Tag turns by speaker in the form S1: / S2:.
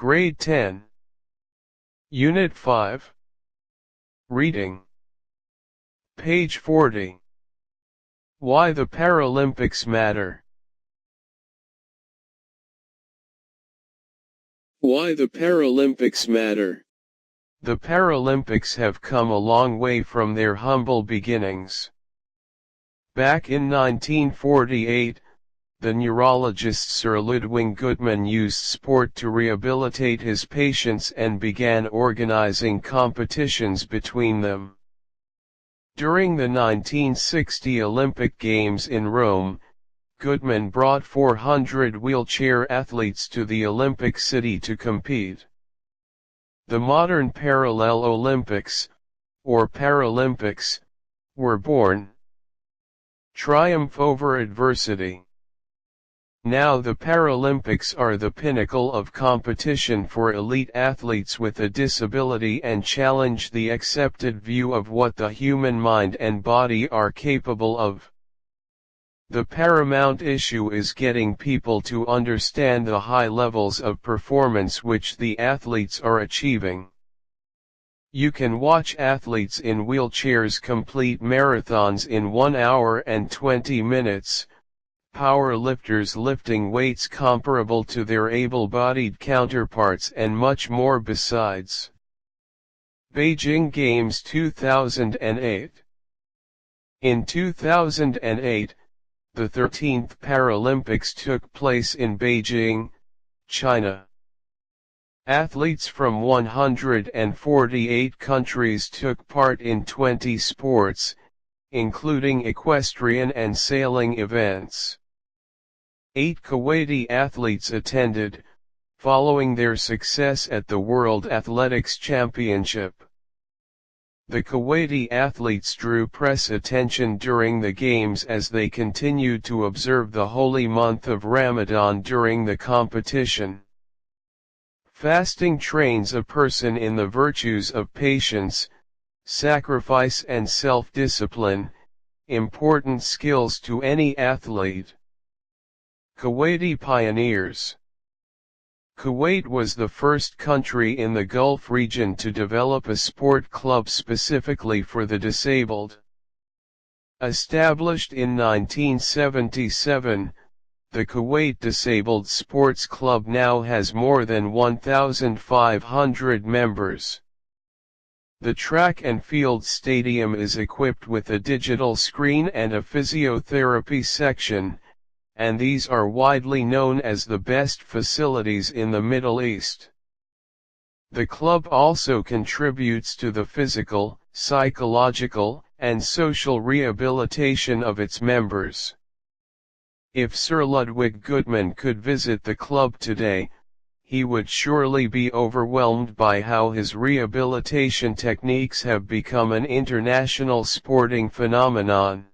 S1: Grade 10. Unit 5. Reading. Page 40. Why the Paralympics matter. Why the Paralympics matter. The Paralympics have come a long way from their humble beginnings. Back in 1948, the neurologist Sir Ludwing Guttman used sport to rehabilitate his patients and began organizing competitions between them. During the 1960 Olympic Games in Rome, Guttman brought 400 wheelchair athletes to the Olympic city to compete. The modern Parallel Olympics, or Paralympics, were born. Triumph over adversity. Now the Paralympics are the pinnacle of competition for elite athletes with a disability and challenge the accepted view of what the human mind and body are capable of. The paramount issue is getting people to understand the high levels of performance which the athletes are achieving. You can watch athletes in wheelchairs complete marathons in 1 hour and 20 minutes. Powerlifters lifting weights comparable to their able-bodied counterparts and much more besides. Beijing Games 2008. In 2008, the 13th Paralympics took place in Beijing, China. Athletes from 148 countries took part in 20 sports, including equestrian and sailing events. 8 Kuwaiti athletes attended, following their success at the World Athletics Championship. The Kuwaiti athletes drew press attention during the Games as they continued to observe the holy month of Ramadan during the competition. Fasting trains a person in the virtues of patience, sacrifice and self-discipline, important skills to any athlete. Kuwaiti pioneers. Kuwait was the first country in the Gulf region to develop a sport club specifically for the disabled. Established in 1977, the Kuwait Disabled Sports Club now has more than 1,500 members. The track and field stadium is equipped with a digital screen and a physiotherapy section, and these are widely known as the best facilities in the Middle East. The club also contributes to the physical, psychological, and social rehabilitation of its members. If Sir Ludwig Guttman could visit the club today, he would surely be overwhelmed by how his rehabilitation techniques have become an international sporting phenomenon.